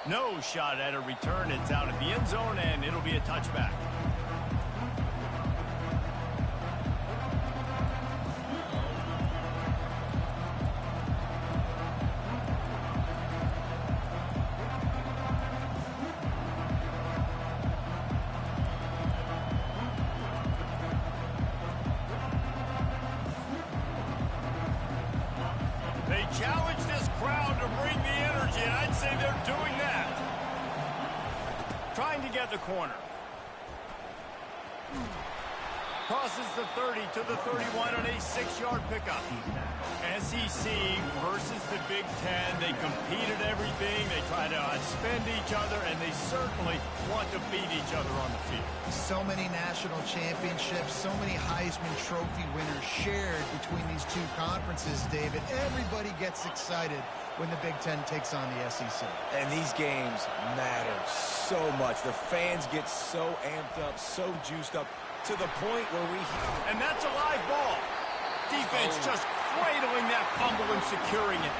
No shot at a return. It's out of the end zone, and it'll be a touchback. They challenge this crowd to bring the energy, and I'd say they're doing that. Trying to get the corner. Crosses the 30 to the 31 on a 6-yard pickup. SEC versus the Big Ten. They compete at everything. They try to outspend each other, and they certainly want to beat each other on the field. So many national championships, so many Heisman Trophy winners shared between these two conferences, David. Everybody gets excited when the Big Ten takes on the SEC. And these games matter so much. The fans get so amped up, so juiced up, to the point where we... And that's a live ball. Defense just cradling that fumble and securing it.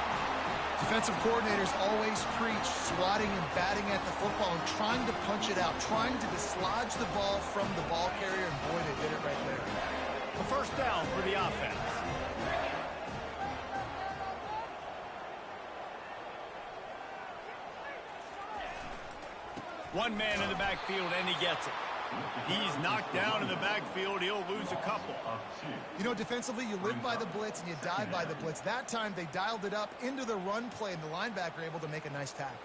Defensive coordinators always preach swatting and batting at the football and trying to punch it out, trying to dislodge the ball from the ball carrier, and boy, they did it right there. The first down for the offense. One man in the backfield, and he gets it. He's knocked down in the backfield. He'll lose a couple. You know, defensively, you live by the blitz and you die by the blitz. That time, they dialed it up into the run play, and the linebacker able to make a nice tackle.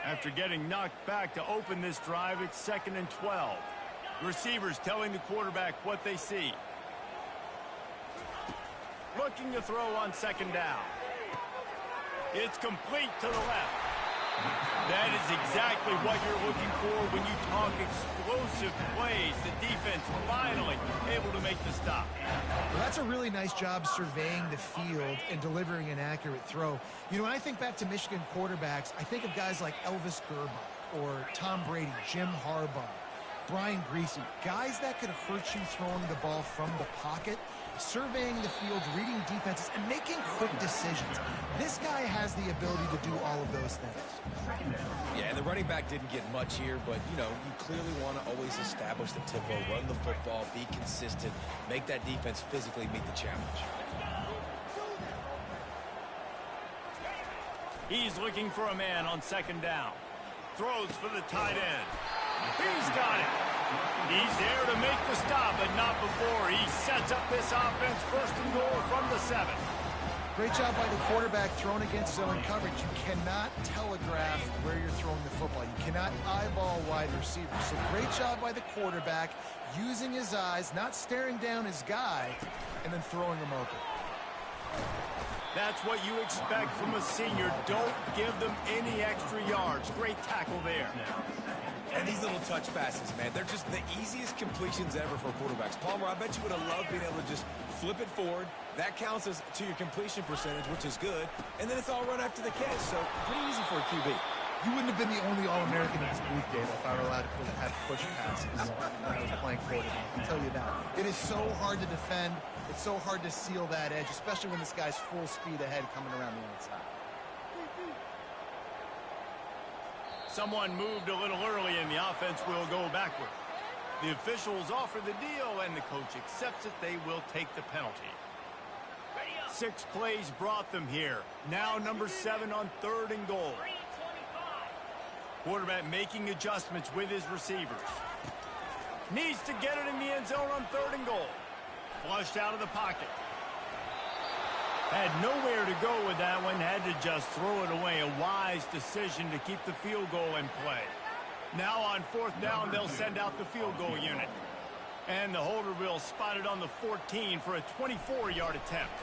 After getting knocked back to open this drive, it's 2nd and 12. Receivers telling the quarterback what they see. Looking to throw on 2nd down. It's complete to the left. That is exactly what you're looking for when you talk explosive plays. The defense finally able to make the stop. Well, that's a really nice job surveying the field and delivering an accurate throw. You know, when I think back to Michigan quarterbacks, I think of guys like Elvis Gerbach or Tom Brady, Jim Harbaugh, Brian Griese, guys that could hurt you throwing the ball from the pocket, surveying the field, reading defenses, and making quick decisions. This guy has the ability to do all of those things. Yeah, and the running back didn't get much here, but, you know, you clearly want to always establish the tempo, run the football, be consistent, make that defense physically meet the challenge. He's looking for a man on 2nd down. Throws for the tight end. He's got it. He's there to make the stop, but not before. He sets up this offense 1st and goal from the 7. Great job by the quarterback thrown against zone coverage. You cannot telegraph where you're throwing the football. You cannot eyeball wide receivers. So great job by the quarterback using his eyes, not staring down his guy, and then throwing him open. That's what you expect from a senior. Don't give them any extra yards. Great tackle there. And these little touch passes, man, they're just the easiest completions ever for quarterbacks. Palmer, I bet you would have loved being able to just flip it forward. That counts as to your completion percentage, which is good. And then it's all run after the catch, so pretty easy for a QB. You wouldn't have been the only All-American in this booth, Dave, if I were allowed to have push passes when I was playing quarterback. I'll tell you that. It is so hard to defend. It's so hard to seal that edge, especially when this guy's full speed ahead coming around the outside. Someone moved a little early, and the offense will go backward. The officials offer the deal, and the coach accepts it. They will take the penalty. 6 plays brought them here. Now number 7 on 3rd and goal. Quarterback making adjustments with his receivers. Needs to get it in the end zone on 3rd and goal. Flushed out of the pocket. Had nowhere to go with that one. Had to just throw it away. A wise decision to keep the field goal in play. Now on 4th down, they'll send out the field goal unit. And the holder will spot it on the 14 for a 24-yard attempt.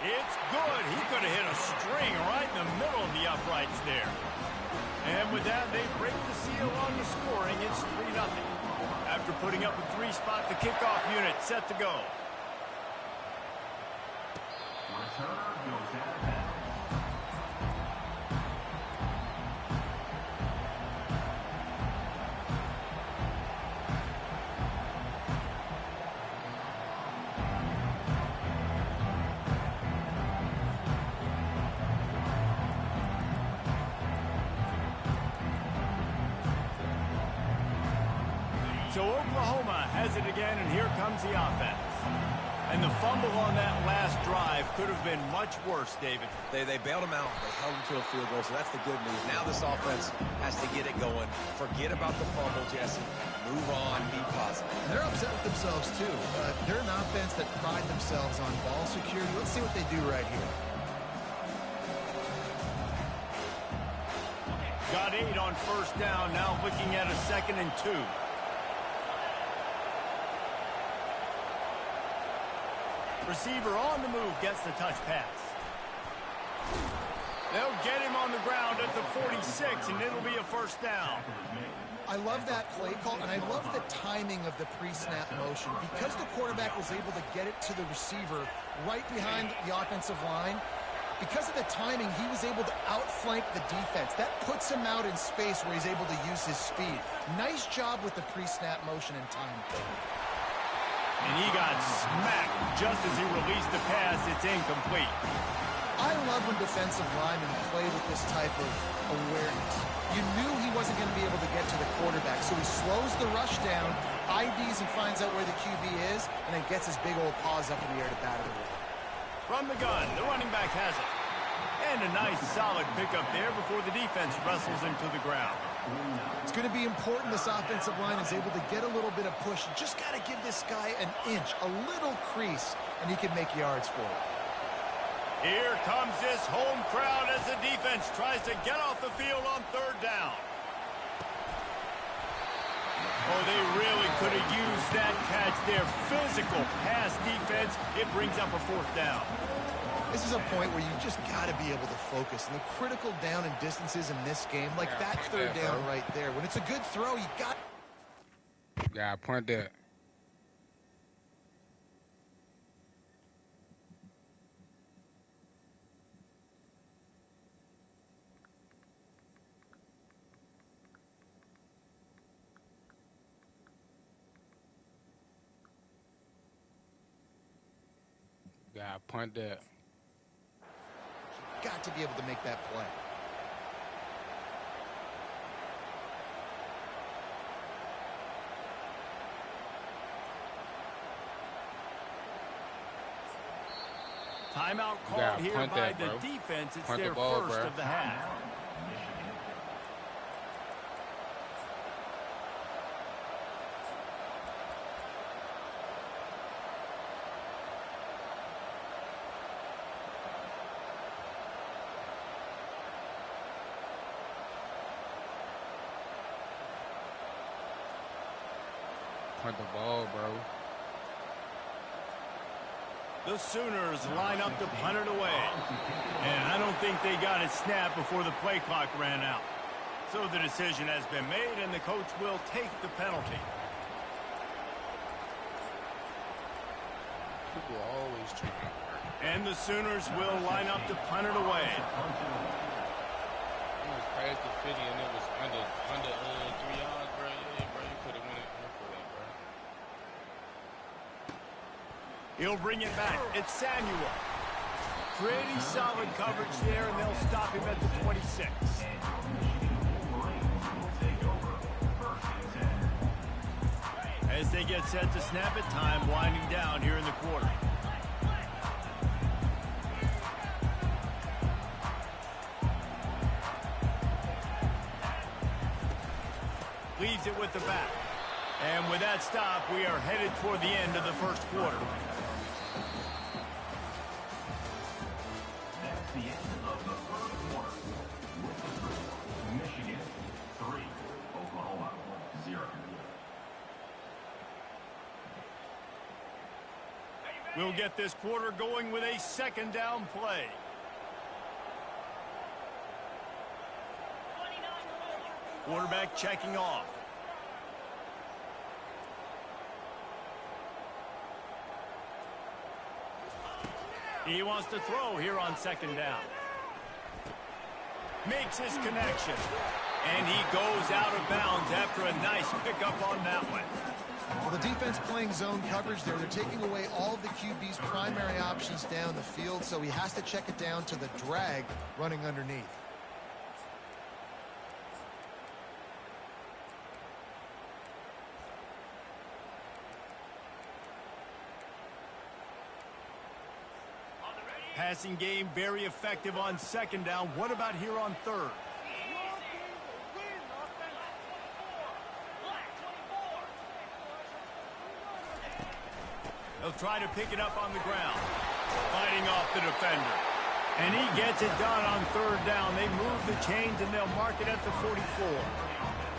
It's good. He could have hit a string right in the middle of the uprights there. And with that, they break the seal on the scoring. It's 3-0. After putting up a 3-spot, the kickoff unit set to go. So Oklahoma has it again, and here comes the offense. And the fumble on that last drive could have been much worse, David. They bailed him out. They held him to a field goal, so that's the good news. Now this offense has to get it going. Forget about the fumble, Jesse. Move on, be positive. And they're upset with themselves, too. They're an offense that pride themselves on ball security. Let's see what they do right here. Got 8 on first down, now looking at a 2nd and 2. Receiver on the move gets the touch pass. They'll get him on the ground at the 46, and it'll be a first down. I love that play call, and I love the timing of the pre-snap motion. Because the quarterback was able to get it to the receiver right behind the offensive line, because of the timing, he was able to outflank the defense. That puts him out in space where he's able to use his speed. Nice job with the pre-snap motion and timing. And he got smacked just as he released the pass. It's incomplete. I love when defensive linemen play with this type of awareness. You knew he wasn't going to be able to get to the quarterback, so he slows the rush down, IDs and finds out where the QB is, and then gets his big old paws up in the air to bat it away. From the gun, the running back has it. And a nice solid pickup there before the defense wrestles him to the ground. It's going to be important this offensive line is able to get a little bit of push. You just got to give this guy an inch, a little crease, and he can make yards for it. Here comes this home crowd as the defense tries to get off the field on 3rd down. Oh, they really could have used that catch there. Physical pass defense. It brings up a 4th down. This is a point where you just got to be able to focus. And the critical down and distances in this game, like that 3rd down right there. When it's a good throw, you got... Yeah, point that. Yeah, point that. Got to be able to make that play. Timeout called here by the defense. It's their first of the half. Punt the ball, bro. The Sooners line up to punt it away. And I don't think they got it snapped before the play clock ran out. So the decision has been made, and the coach will take the penalty. People always trying to work. And the Sooners will line up to punt it away. It was past the 50 and it was under 3 yards, bro. Yeah, bro, you could have went in for that, bro. He'll bring it back. It's Samuel. Pretty solid coverage there, and they'll stop him at the 26. As they get set to snap it, time winding down here in the quarter. Leaves it with the back. And with that stop, we are headed toward the end of the first quarter. That's the end of the first quarter. Michigan 3, Oklahoma 0. We'll get this quarter going with a second down play. Quarterback checking off. He wants to throw here on second down. Makes his connection. And he goes out of bounds after a nice pickup on that one. Well, the defense playing zone coverage there. They're taking away all of the QB's primary options down the field, so he has to check it down to the drag running underneath. Passing game very effective on second down. What about here on third? He'll try to pick it up on the ground. Fighting off the defender. And he gets it done on third down. They move the chains, and they'll mark it at the 44.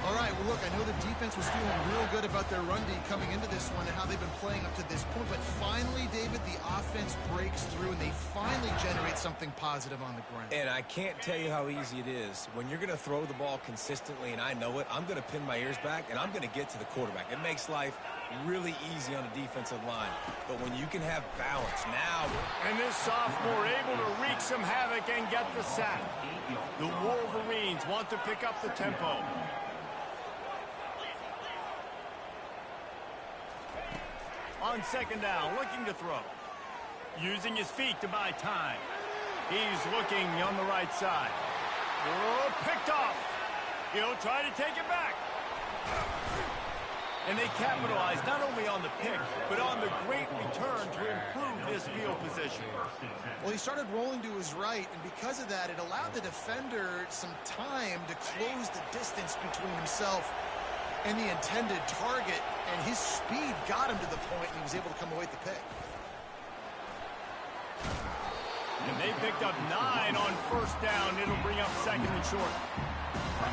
All right, well, look, I know the defense was feeling real good about their run D coming into this one and how they've been playing up to this point. But finally, David, the offense breaks through, and they finally generate something positive on the ground. And I can't tell you how easy it is. When you're going to throw the ball consistently, and I know it, I'm going to pin my ears back, and I'm going to get to the quarterback. It makes life really easy on the defensive line. But when you can have balance now. And this sophomore able to wreak some havoc and get the sack. The Wolverines want to pick up the tempo. On second down, looking to throw. Using his feet to buy time. He's looking on the right side. Oh, picked off. He'll try to take it back. And they capitalize not only on the pick, but on the great return to improve this field position. Well, he started rolling to his right, and because of that, it allowed the defender some time to close the distance between himself and the intended target, and his speed got him to the point, and he was able to come away with the pick. And they picked up 9 on first down. It'll bring up second and short.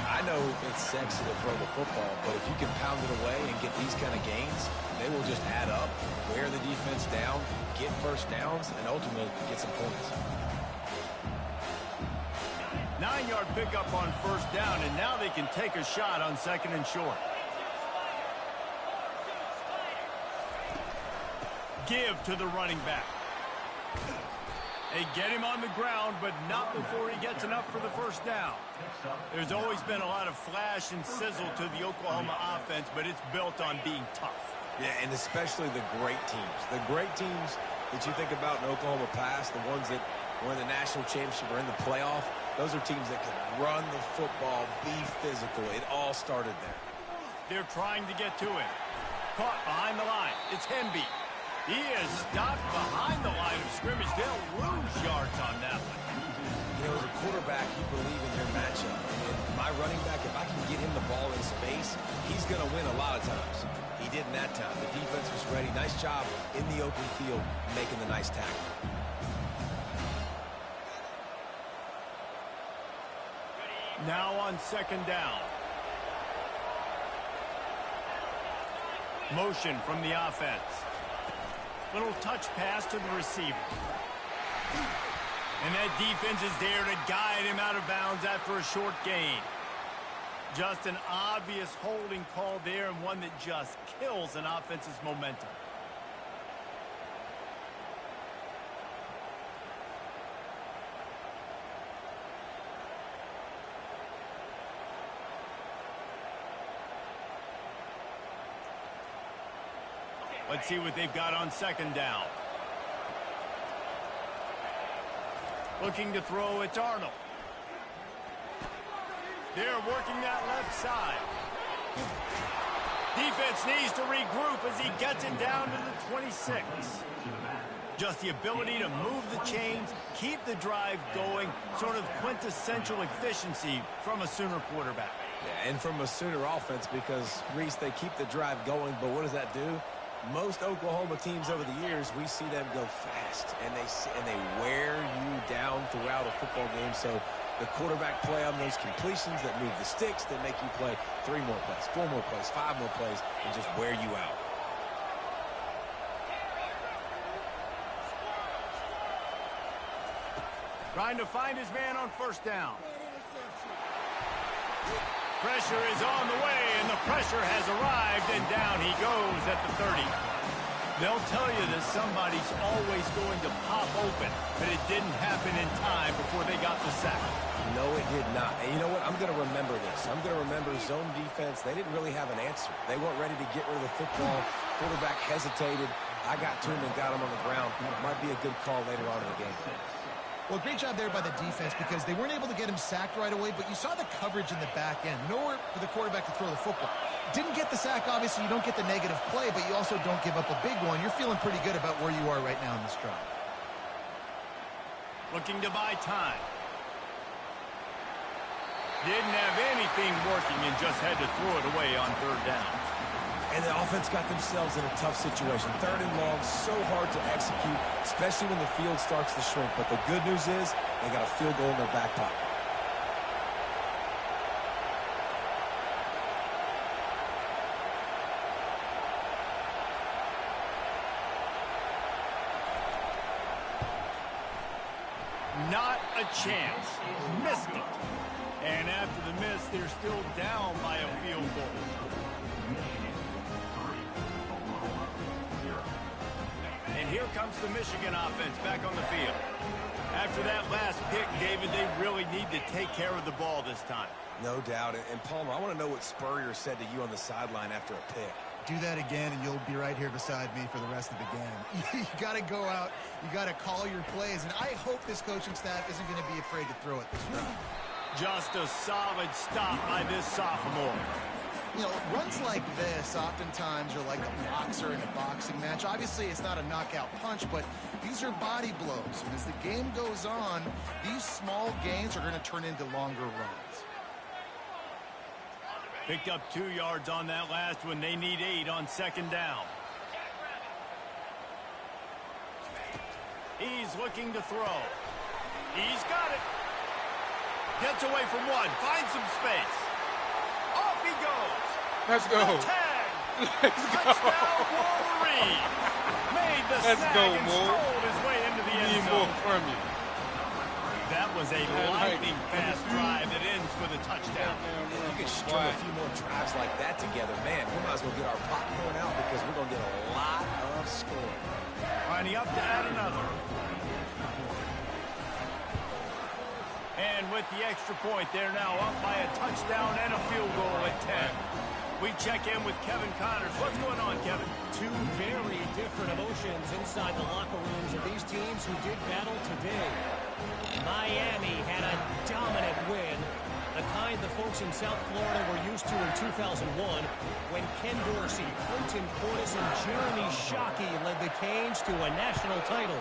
I know it's sexy to throw the football, but if you can pound it away and get these kind of gains, they will just add up, wear the defense down, get first downs, and ultimately get some points. 9-yard pickup on first down, and now they can take a shot on second and short. Give to the running back. They get him on the ground, but not before he gets enough for the first down. There's always been a lot of flash and sizzle to the Oklahoma offense, but it's built on being tough. Yeah, and especially the great teams. The great teams that you think about in Oklahoma past, the ones that were in the national championship or in the playoff, those are teams that can run the football, be physical. It all started there. They're trying to get to him. Caught behind the line. It's Hemby. He is stopped behind the line of scrimmage. They'll lose yards on that one. You know, as a quarterback, you believe in your matchup. And my running back, if I can get him the ball in space, he's going to win a lot of times. He did in that time. The defense was ready. Nice job in the open field making the nice tackle. Now on second down. Motion from the offense. Little touch pass to the receiver. And that defense is there to guide him out of bounds after a short gain. Just an obvious holding call there, and one that just kills an offense's momentum. Let's see what they've got on second down. Looking to throw, it's Arnold. They're working that left side. Defense needs to regroup as he gets it down to the 26. Just the ability to move the chains, keep the drive going, sort of quintessential efficiency from a Sooner quarterback. Yeah, and from a Sooner offense, because, Reese, they keep the drive going, but what does that do? Most Oklahoma teams over the years, we see them go fast, and they wear you down throughout a football game. So the quarterback play on those completions that move the sticks, that make you play 3 more plays, 4 more plays, 5 more plays, and just wear you out. Trying to find his man on first down. Pressure is on the way, and the pressure has arrived, and down he goes at the 30. They'll tell you that somebody's always going to pop open, but it didn't happen in time before they got the sack. No, it did not. And you know what? I'm going to remember this. I'm going to remember zone defense. They didn't really have an answer. They weren't ready to get rid of the football. Quarterback hesitated. I got to him and got him on the ground. Might be a good call later on in the game. Well, great job there by the defense because they weren't able to get him sacked right away, but you saw the coverage in the back end. Nowhere for the quarterback to throw the football. Didn't get the sack, obviously. You don't get the negative play, but you also don't give up a big one. You're feeling pretty good about where you are right now in this drive. Looking to buy time. Didn't have anything working and just had to throw it away on third down. And the offense got themselves in a tough situation. Third and long, so hard to execute, especially when the field starts to shrink. But the good news is they got a field goal in their back pocket. Not a chance. Missed it. And after the miss, they're still down by a field goal. And here comes the Michigan offense back on the field. After that last pick, David, they really need to take care of the ball this time. No doubt. And Palmer, I want to know what Spurrier said to you on the sideline after a pick. Do that again, and you'll be right here beside me for the rest of the game. You got to go out. You got to call your plays. And I hope this coaching staff isn't going to be afraid to throw it this round. Just a solid stop by this sophomore. You know, runs like this oftentimes are like a boxer in a boxing match. Obviously, it's not a knockout punch, but these are body blows. And as the game goes on, these small gains are going to turn into longer runs. Picked up 2 yards on that last one. They need 8 on second down. He's looking to throw. He's got it. Gets away from one. Finds some space. Off he goes. Let's go. The tag. Let's go. Touchdown Wolverine. Made the Let's snag go, and Mo. strolled his way into the end Need zone. more from you. That was a lightning fast drive that ends with a touchdown. If you could string a few more drives like that together, man, we might as well get our popcorn out because we're going to get a lot of scoring. Lining up to add another. And with the extra point, they're now up by a touchdown and a field goal at 10. We check in with Kevin Connors. What's going on, Kevin? Two very different emotions inside the locker rooms of these teams who did battle today. Miami had a dominant win, the kind the folks in South Florida were used to in 2001 when Ken Dorsey, Clinton Portis, and Jeremy Shockey led the Canes to a national title.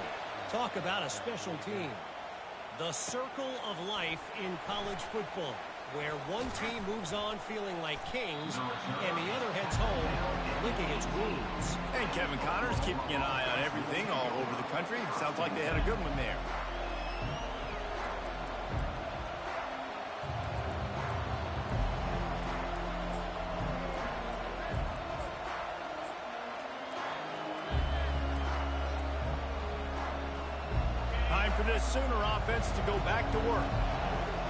Talk about a special team. The circle of life in college football, where one team moves on feeling like kings and the other heads home licking its wounds. And Kevin Connors keeping an eye on everything all over the country. Sounds like they had a good one there. Time for this Sooner offense to go back to work.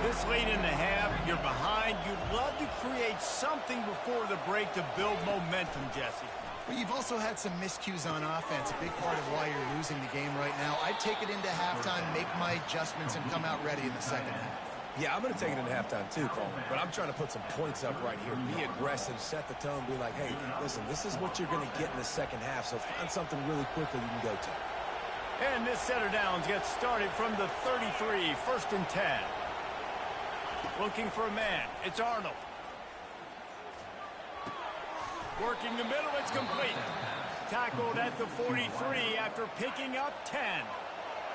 This late in the half, you're behind. You'd love to create something before the break to build momentum, Jesse. But you've also had some miscues on offense, a big part of why you're losing the game right now. I'd take it into halftime, make my adjustments, and come out ready in the second half. Yeah, I'm going to take it into halftime too, Coleman. But I'm trying to put some points up right here. Be aggressive, set the tone, be like, hey, listen, this is what you're going to get in the second half, so find something really quickly you can go to. And this set of downs gets started from the 33, 1st and 10. Looking for a man. It's Arnold. Working the middle. It's complete. Tackled at the 43 after picking up 10.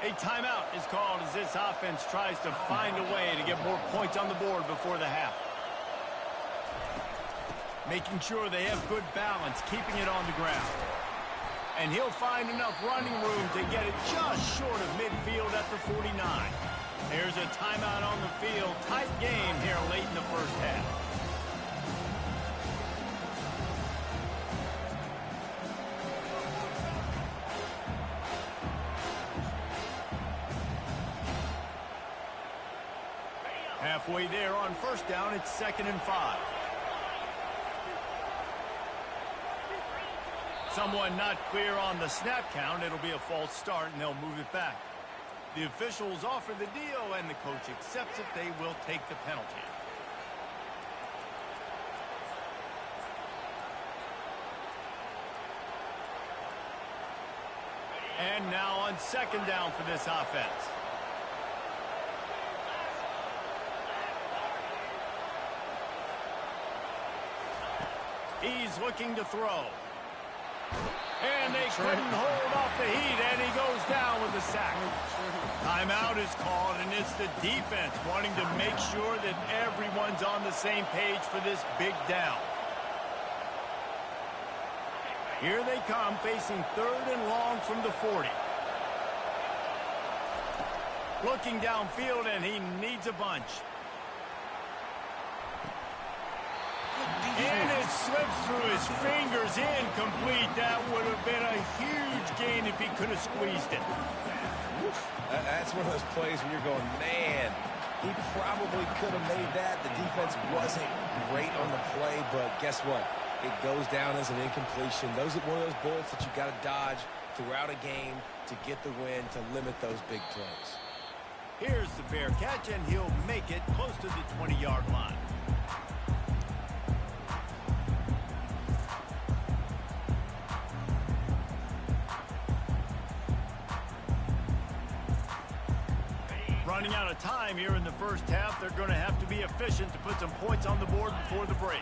A timeout is called as this offense tries to find a way to get more points on the board before the half. Making sure they have good balance, keeping it on the ground. And he'll find enough running room to get it just short of midfield at the 49. There's a timeout on the field. Tight game here late in the first half. Halfway there on first down, it's 2nd and 5. Someone not clear on the snap count. It'll be a false start, and they'll move it back. The officials offer the deal, and the coach accepts it. They will take the penalty. And now on 2nd down for this offense. He's looking to throw. And they couldn't hold off the heat, and he goes down with a sack. Timeout is called, and it's the defense wanting to make sure that everyone's on the same page for this big down. Here they come, facing 3rd and long from the 40. Looking downfield, and he needs a bunch. And it slips through his fingers, incomplete. That would have been a huge gain if he could have squeezed it. That's one of those plays where you're going, man, he probably could have made that. The defense wasn't great on the play, but guess what? It goes down as an incompletion. Those are one of those bullets that you got to dodge throughout a game to get the win, to limit those big plays. Here's the fair catch, and he'll make it close to the 20-yard line. Running out of time here in the first half. They're going to have to be efficient to put some points on the board before the break.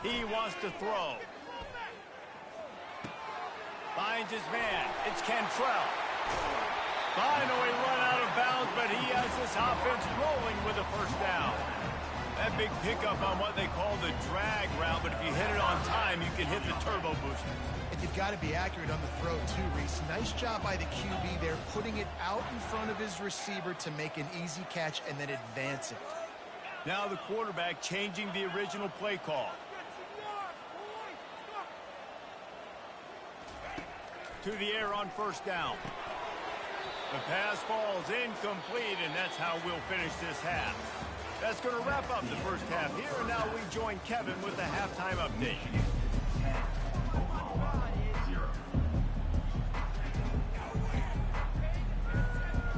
He wants to throw. Finds his man. It's Cantrell. Finally run out of bounds, but he has this offense rolling with a first down. That big pickup on what they call the drag route, but if you hit it on time, you can hit the turbo boosters. And you've got to be accurate on the throw, too, Reese. Nice job by the QB there, putting it out in front of his receiver to make an easy catch and then advance it. Now the quarterback changing the original play call. To the air on first down. The pass falls incomplete, and that's how we'll finish this half. That's going to wrap up the first half here, and now we join Kevin with the halftime update.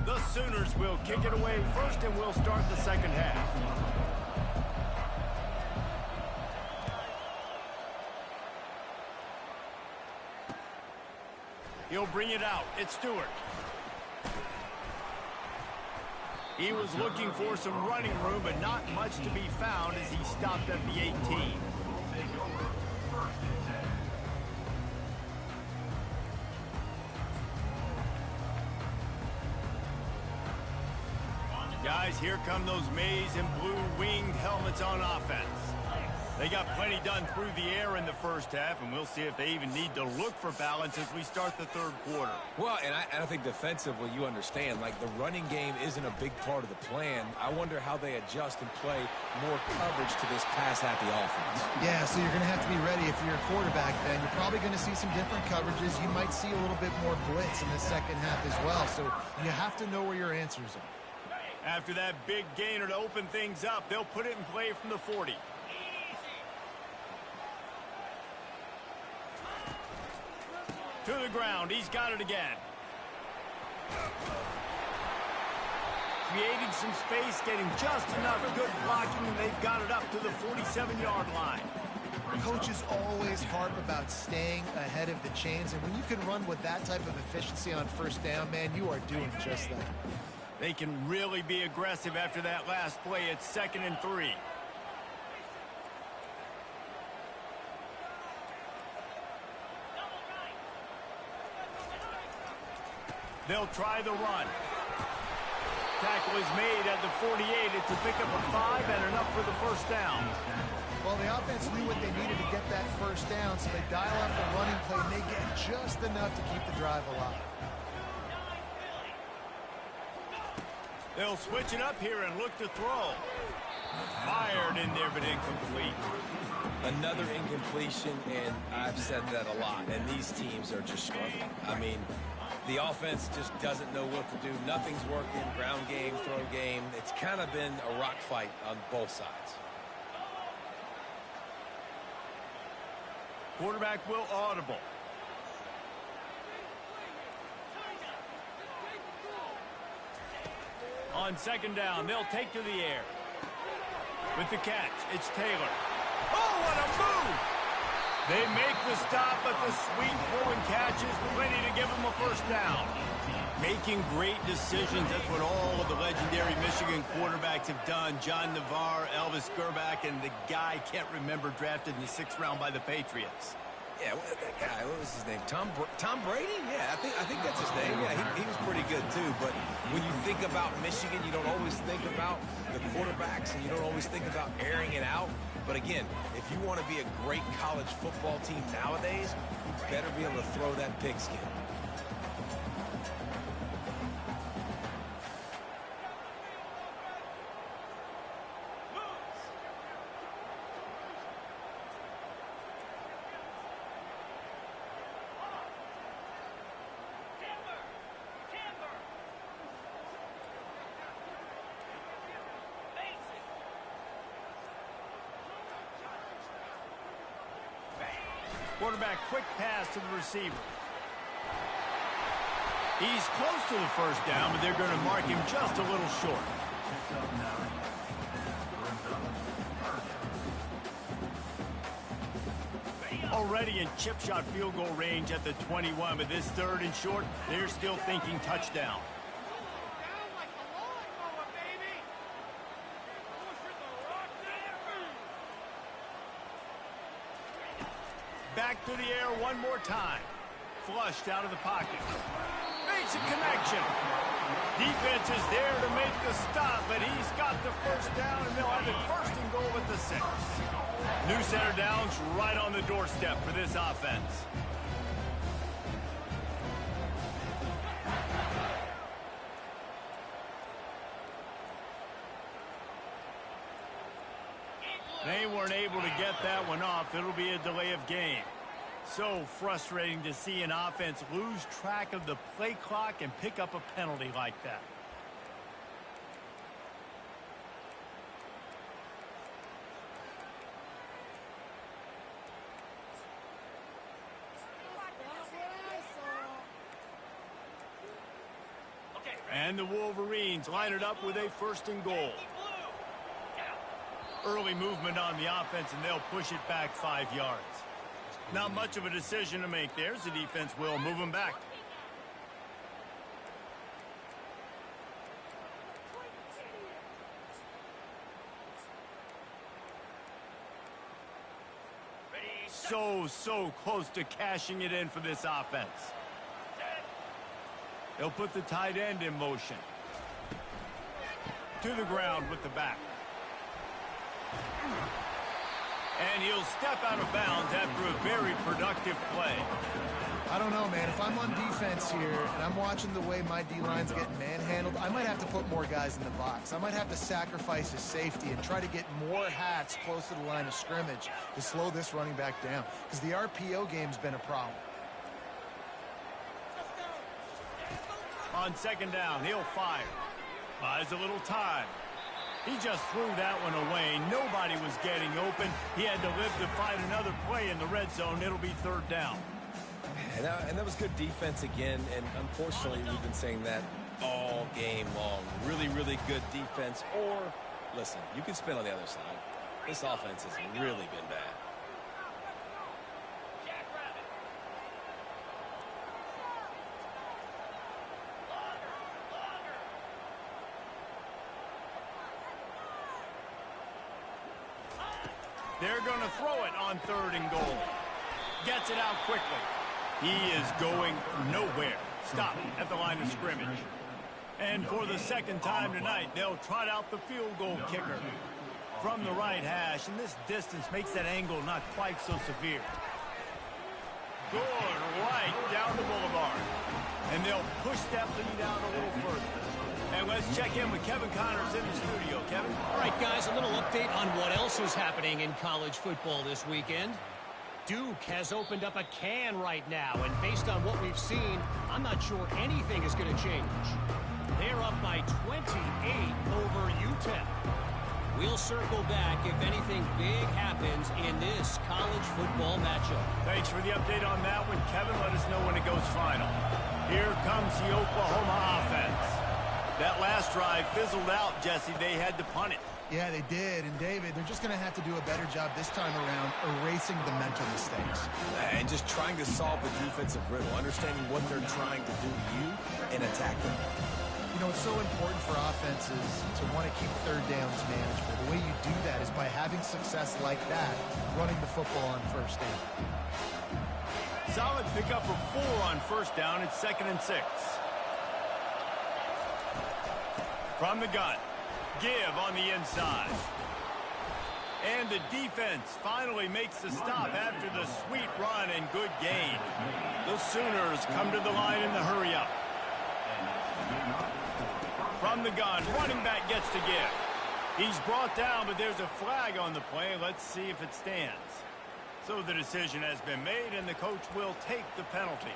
The Sooners will kick it away first, and we'll start the second half. He'll bring it out. It's Stewart. He was looking for some running room, but not much to be found as he stopped at the 18. Guys, here come those maize and blue winged helmets on offense. They got plenty done through the air in the first half, and we'll see if they even need to look for balance as we start the third quarter. Well, and I think defensively, you understand, like the running game isn't a big part of the plan. I wonder how they adjust and play more coverage to this pass-happy offense. Yeah, so you're going to have to be ready if you're a quarterback then. You're probably going to see some different coverages. You might see a little bit more blitz in the second half as well, so you have to know where your answers are. After that big gainer to open things up, they'll put it in play from the 40. To the ground. He's got it again. Creating some space, getting just enough good blocking, and they've got it up to the 47-yard line. Coaches always harp about staying ahead of the chains, and when you can run with that type of efficiency on first down, man, you are doing just that. They can really be aggressive after that last play. It's 2nd and 3. They'll try the run. Tackle is made at the 48. It's a pickup of 5 and enough for the first down. Well, the offense knew what they needed to get that first down, so they dial up the running play, and they get just enough to keep the drive alive. They'll switch it up here and look to throw. Fired in there, but incomplete. Another incompletion, and I've said that a lot, and these teams are just struggling. I mean, the offense just doesn't know what to do. Nothing's working. Ground game, throw game. It's kind of been a rock fight on both sides. Quarterback will audible. On second down, they'll take to the air. With the catch, it's Taylor. Oh, what a move! They make the stop, but the sweet throw and catch is plenty to give them a first down. Making great decisions, that's what all of the legendary Michigan quarterbacks have done. John Navarre, Elvis Gerbach, and the guy can't remember drafted in the 6th round by the Patriots. Yeah, that guy, what was his name? Tom Brady? Yeah, I think that's his name. Yeah, he was pretty good too. But when you think about Michigan, you don't always think about the quarterbacks, and you don't always think about airing it out. But again, if you want to be a great college football team nowadays, you better be able to throw that pigskin. Quarterback quick pass to the receiver. He's close to the first down, but they're going to mark him just a little short. Already in chip shot field goal range at the 21, but this 3rd and short, they're still thinking touchdown. Back to the air one more time. Flushed out of the pocket. Makes a connection. Defense is there to make the stop, but he's got the first down, and they'll have it 1st and goal at the 6. New center down's right on the doorstep for this offense. They weren't able to get that one off. It'll be a delay of game. So frustrating to see an offense lose track of the play clock and pick up a penalty like that. And the Wolverines line it up with a 1st and goal. Early movement on the offense, and they'll push it back 5 yards. Not much of a decision to make there, as the defense will move them back. So close to cashing it in for this offense. They'll put the tight end in motion. To the ground with the back. And he'll step out of bounds after a very productive play. I don't know, man. If I'm on defense here and I'm watching the way my D-line's getting manhandled, I might have to put more guys in the box. I might have to sacrifice his safety and try to get more hats close to the line of scrimmage to slow this running back down, because the RPO game's been a problem. On 2nd down, he'll fire. Buys a little time. He just threw that one away. Nobody was getting open. He had to live to find another play in the red zone. It'll be 3rd down. And that was good defense again, and unfortunately we've been saying that all game long. Really, really good defense. Or, listen, you can spin on the other side. This offense has really been bad. They're going to throw it on 3rd and goal. Gets it out quickly. He is going nowhere. Stop at the line of scrimmage. And for the 2nd time tonight, they'll trot out the field goal kicker from the right hash. And this distance makes that angle not quite so severe. Good right down the boulevard. And they'll push that lead out a little further. And let's check in with Kevin Connors in the studio. Kevin? All right, guys, a little update on what else is happening in college football this weekend. Duke has opened up a can right now, and based on what we've seen, I'm not sure anything is going to change. They're up by 28 over UTEP. We'll circle back if anything big happens in this college football matchup. Thanks for the update on that one, Kevin. Let us know when it goes final. Here comes the Oklahoma offense. That last drive fizzled out, Jesse. They had to punt it. Yeah, they did. And, David, they're just going to have to do a better job this time around erasing the mental mistakes. And just trying to solve the defensive riddle, understanding what they're trying to do to you and attack them. You know, it's so important for offenses to want to keep third downs manageable. The way you do that is by having success like that, running the football on first down. Solid pickup of 4 on first down. It's 2nd and 6. From the gun. Give on the inside. And the defense finally makes the stop after the sweet run and good gain. The Sooners come to the line in the hurry-up. From the gun, running back gets to give. He's brought down, but there's a flag on the play. Let's see if it stands. So the decision has been made, and the coach will take the penalty.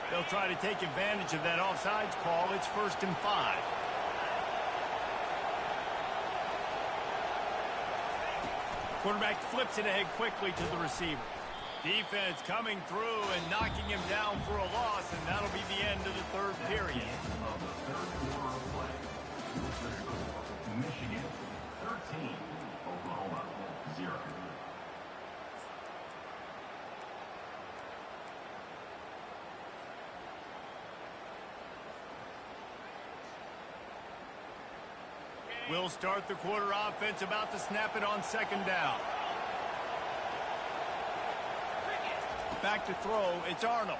They'll try to take advantage of that offsides call. It's 1st and 5. Quarterback flips it ahead quickly to the receiver. Defense coming through and knocking him down for a loss, and that'll be the end of the 3rd period. Of the 3rd quarter of play. Michigan 13, Oklahoma 0. We'll start the quarter offense, about to snap it on 2nd down. Back to throw, it's Arnold.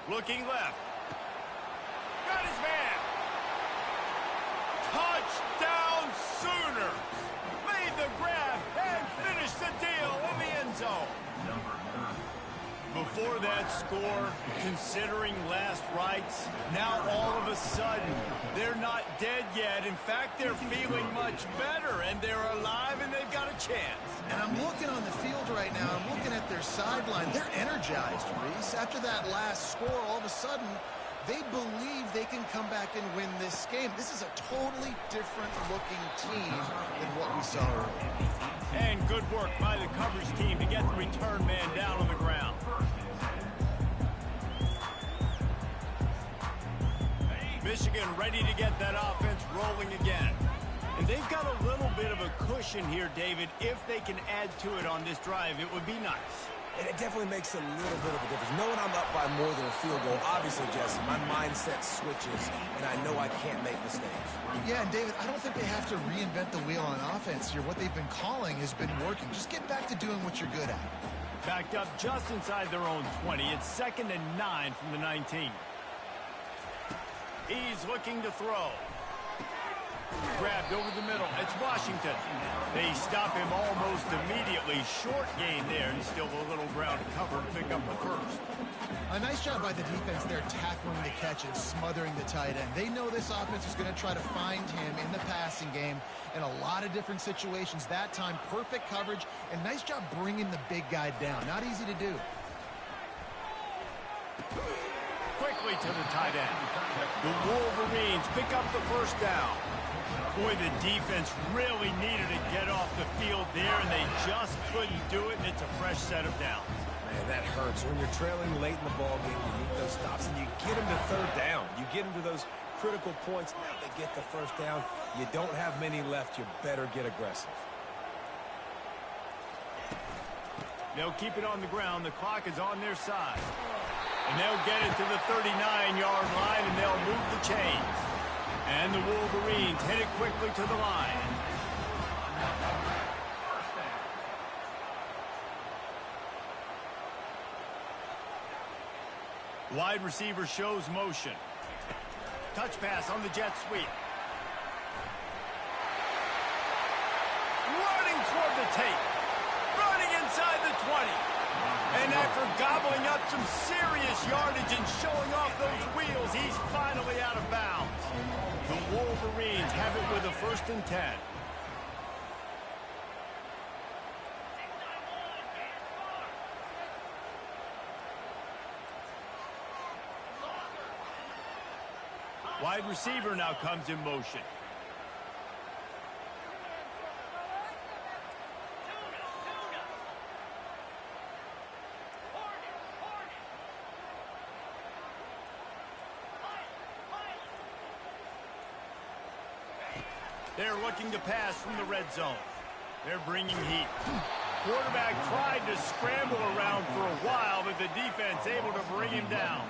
Looking left. Got his man. Touchdown Sooners. Made the grab and finished the deal in the end zone. Before that score, considering last rites, now all of a sudden, they're not dead yet. In fact, they're feeling much better, and they're alive, and they've got a chance. And I'm looking on the field right now. I'm looking at their sideline. They're energized, Reese. After that last score, all of a sudden, they believe they can come back and win this game. This is a totally different-looking team than what we saw earlier. And good work by the coverage team to get the return man down on the ground. Michigan ready to get that offense rolling again. And they've got a little bit of a cushion here, David. If they can add to it on this drive, it would be nice. And it definitely makes a little bit of a difference. Knowing I'm up by more than a field goal, obviously, Jesse, my mindset switches, and I know I can't make mistakes. Yeah, and David, I don't think they have to reinvent the wheel on offense here. What they've been calling has been working. Just get back to doing what you're good at. Backed up just inside their own 20. It's 2nd and 9 from the 19. He's looking to throw. Grabbed over the middle. It's Washington. They stop him almost immediately. Short gain there, and still a little ground to cover to pick up the 1st. A nice job by the defense there, tackling the catch and smothering the tight end. They know this offense is going to try to find him in the passing game in a lot of different situations. That time, perfect coverage, and nice job bringing the big guy down. Not easy to do. Quickly to the tight end. The Wolverines pick up the 1st down. Boy, the defense really needed to get off the field there, and they just couldn't do it, and it's a fresh set of downs. Man, that hurts. When you're trailing late in the ball game, you need those stops, and you get them to 3rd down. You get them to those critical points. Now they get the 1st down. You don't have many left. You better get aggressive. They'll keep it on the ground. The clock is on their side. And they'll get it to the 39-yard line, and they'll move the chains. And the Wolverines hit it quickly to the line. Wide receiver shows motion. Touch pass on the jet sweep. Running toward the tape. Running inside the 20. And after gobbling up some serious yardage and showing off those wheels, he's finally out of bounds. The Wolverines have it with a 1st and 10. Wide receiver now comes in motion. They're looking to pass from the red zone. They're bringing heat. Quarterback tried to scramble around for a while, but the defense able to bring him down.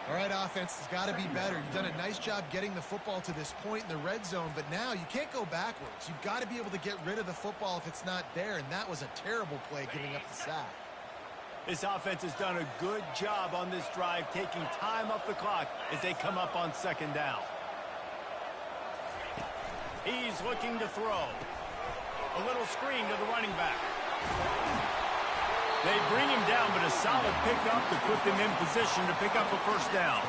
All right, offense has got to be better. You've done a nice job getting the football to this point in the red zone, but now you can't go backwards. You've got to be able to get rid of the football if it's not there, and that was a terrible play giving up the sack. This offense has done a good job on this drive, taking time off the clock as they come up on second down. He's looking to throw. A little screen to the running back. They bring him down, but a solid pickup to put them in position to pick up a first down.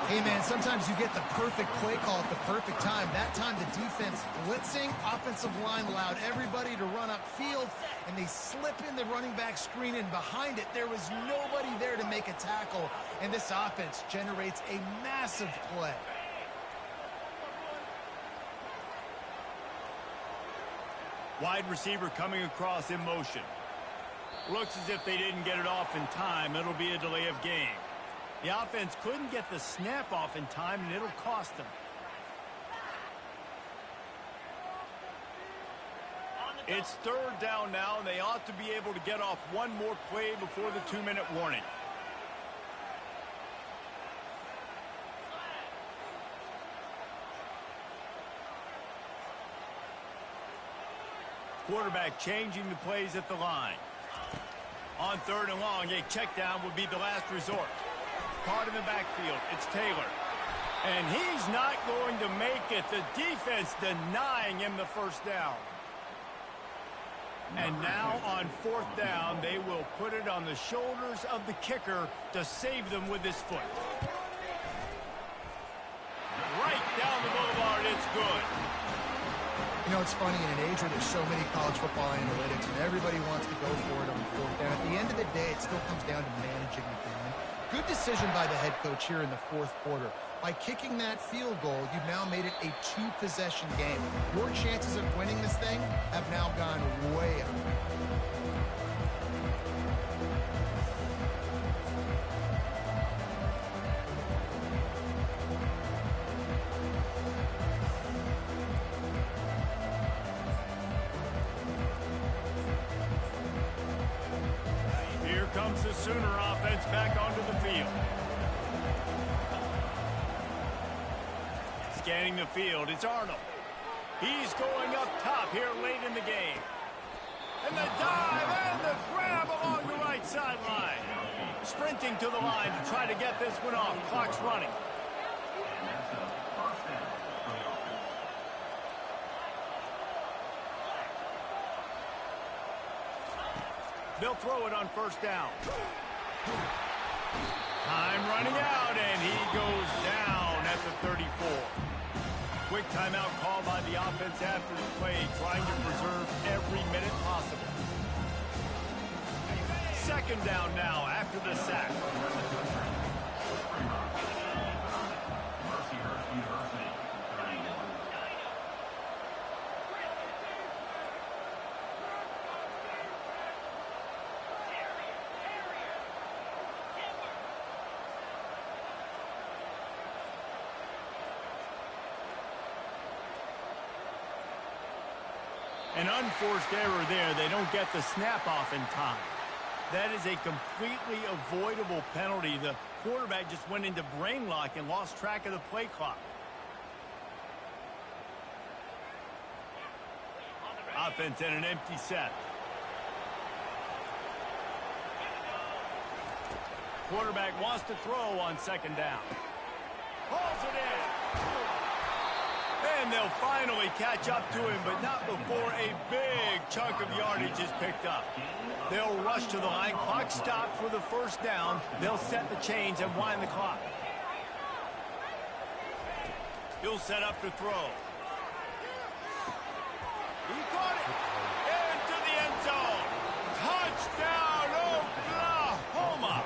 Hey, man, sometimes you get the perfect play call at the perfect time. That time the defense blitzing, offensive line allowed everybody to run upfield, and they slip in the running back screen, and behind it there was nobody there to make a tackle, and this offense generates a massive play. Wide receiver coming across in motion. Looks as if they didn't get it off in time. It'll be a delay of game. The offense couldn't get the snap off in time, and it'll cost them. It's third down now, and they ought to be able to get off one more play before the 2-minute warning. Quarterback changing the plays at the line. On third and long, a check down would be the last resort. Caught in the backfield, it's Taylor. And he's not going to make it. The defense denying him the first down. And now on fourth down, they will put it on the shoulders of the kicker to save them with his foot. Right down the boulevard, it's good. You know, it's funny, in an age where there's so many college football analytics and everybody wants to go for it on the fourth down, at the end of the day, it still comes down to managing the game. Good decision by the head coach here in the fourth quarter. By kicking that field goal, you've now made it a two-possession game. Your chances of winning this thing have now gone way up. Comes the Sooner offense back onto the field. Scanning the field, it's Arnold. He's going up top here late in the game. And the dive and the grab along the right sideline. Sprinting to the line to try to get this one off. Clock's running. They'll throw it on first down. Time running out, and he goes down at the 34. Quick timeout call by the offense after the play, trying to preserve every minute possible. Second down now after the sack. An unforced error there. They don't get the snap off in time. That is a completely avoidable penalty. The quarterback just went into brain lock and lost track of the play clock. Offense in an empty set. Quarterback wants to throw on second down. Hauls it in. And they'll finally catch up to him, but not before a big chunk of yardage is picked up. They'll rush to the line. Clock stopped for the first down. They'll set the chains and wind the clock. He'll set up to throw. He caught it. Into the end zone. Touchdown, Oklahoma.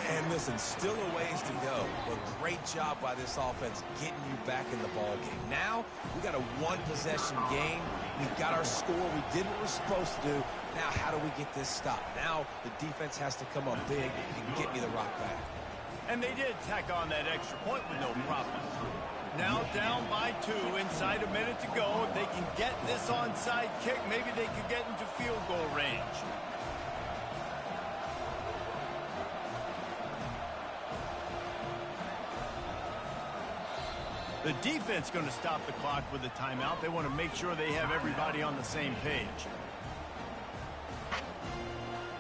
And listen, still a ways to go, but great job by this offense getting you back in the ball game. Now, we got a one-possession game. We've got our score. We did what we're supposed to do. Now, how do we get this stopped? Now, the defense has to come up big and get me the rock back. And they did tack on that extra point with no problem. Now down by 2, inside a minute to go. If they can get this onside kick, maybe they could get into field goal range. The defense going to stop the clock with a timeout. They want to make sure they have everybody on the same page.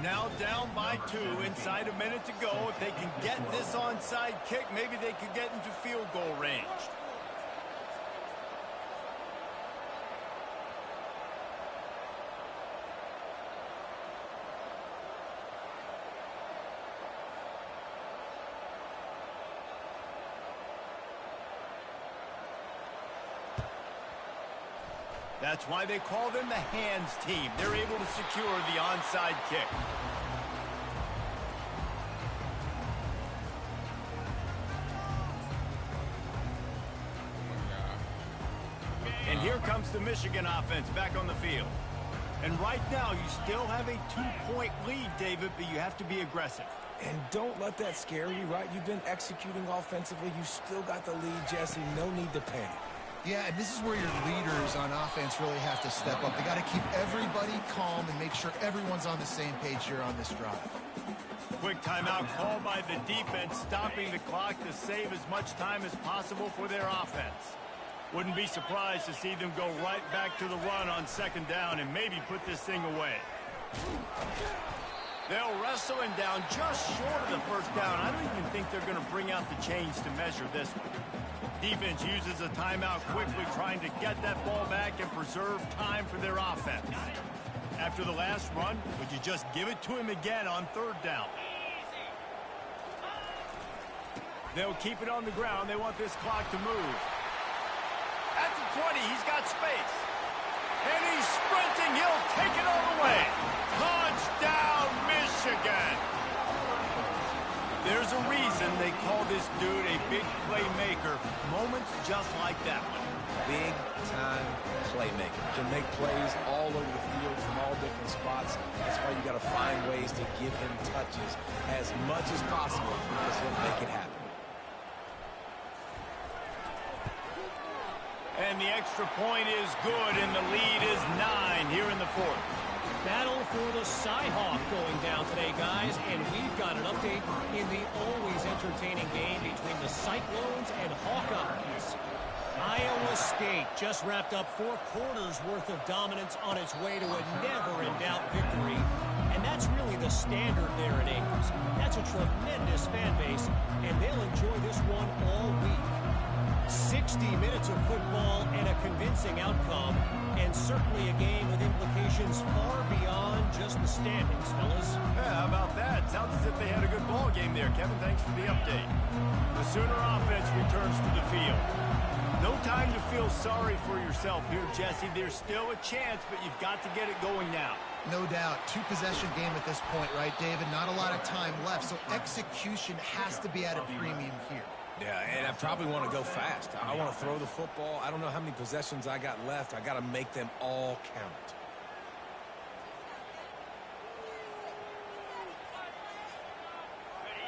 Now down by 2, inside a minute to go. If they can get this onside kick, maybe they could get into field goal range. That's why they call them the hands team. They're able to secure the onside kick. And here comes the Michigan offense back on the field. And right now, you still have a 2-point lead, David, but you have to be aggressive. And don't let that scare you, right? You've been executing offensively. You still got the lead, Jesse. No need to panic. Yeah, and this is where your leaders on offense really have to step up. They got to keep everybody calm and make sure everyone's on the same page here on this drive. Quick timeout called by the defense, stopping the clock to save as much time as possible for their offense. Wouldn't be surprised to see them go right back to the run on 2nd down and maybe put this thing away. They'll wrestle him down just short of the 1st down. I don't even think they're going to bring out the chains to measure this one. Defense uses a timeout quickly, trying to get that ball back and preserve time for their offense. After the last run, would you just give it to him again on 3rd down? They'll keep it on the ground. They want this clock to move. At the 20, he's got space. And he's sprinting. He'll take it all the way. Touchdown, Michigan. There's a reason they call this dude a big playmaker. Moments just like that one. Big-time playmaker. Can make plays all over the field from all different spots. That's why you got to find ways to give him touches as much as possible because he'll make it happen. And the extra point is good, and the lead is 9 here in the 4th. Battle for the Cyhawk going down today, guys, and we've got an update in the always entertaining game between the Cyclones and Hawkeyes. Iowa State just wrapped up 4 quarters worth of dominance on its way to a never-in-doubt victory, and that's really the standard there at Ames. That's a tremendous fan base, and they'll enjoy this one all week. 60 minutes of football and a convincing outcome, and certainly a game with implications far beyond just the standings, fellas. Yeah, how about that? Sounds as if they had a good ball game there, Kevin. Thanks for the update. The Sooner offense returns to the field. No time to feel sorry for yourself here, Jesse. There's still a chance, but you've got to get it going now. No doubt. 2-possession game at this point, right, David? Not a lot of time left, so execution has to be at a premium here. Yeah, and I probably want to go fast. I want to throw the football. I don't know how many possessions I got left. I got to make them all count.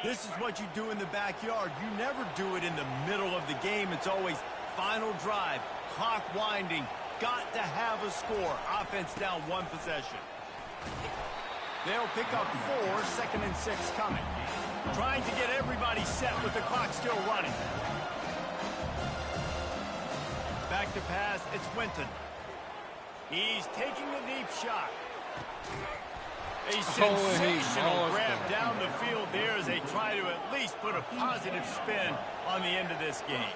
This is what you do in the backyard. You never do it in the middle of the game. It's always final drive, clock winding, got to have a score. Offense down 1 possession. They'll pick up 4, 2nd and 6 coming. Trying to get everybody set with the clock still running. Back to pass, it's Winton. He's taking the deep shot. A sensational grab down the field there as they try to at least put a positive spin on the end of this game.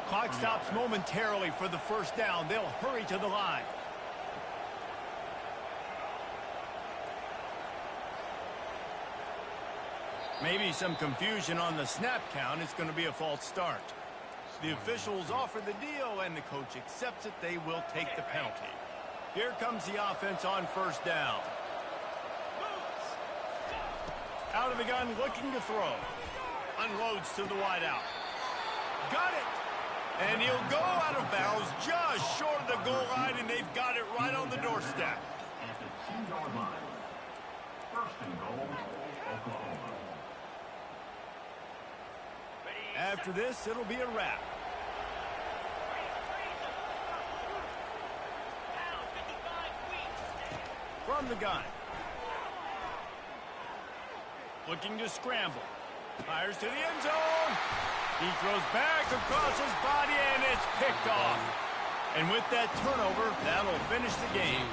Clock stops momentarily for the 1st down. They'll hurry to the line. Maybe some confusion on the snap count. It's going to be a false start. The officials offer the deal, and the coach accepts it. They will take the penalty. Here comes the offense on 1st down. Out of the gun, looking to throw. Unloads to the wideout. Got it! And he'll go out of bounds just short of the goal line, and they've got it right on the doorstep. At the 2-yard line. 1st and goal, Oklahoma. After this, it'll be a wrap. from the gun. Looking to scramble. Fires to the end zone. He throws back across his body, and it's picked off. And with that turnover, that'll finish the game.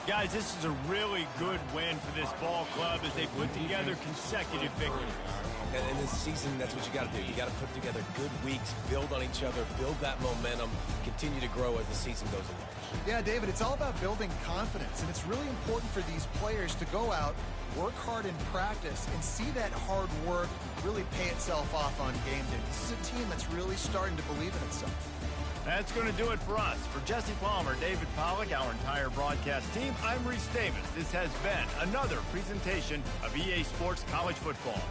Guys, this is a really good win for this ball club as they put together consecutive victories. And in this season, that's what you got to do. You got to put together good weeks, build on each other, build that momentum, continue to grow as the season goes along. Yeah, David, it's all about building confidence, and it's really important for these players to go out, work hard in practice, and see that hard work really pay itself off on game day. This is a team that's really starting to believe in itself. That's going to do it for us. For Jesse Palmer, David Pollack, our entire broadcast team, I'm Reese Davis. This has been another presentation of EA Sports College Football.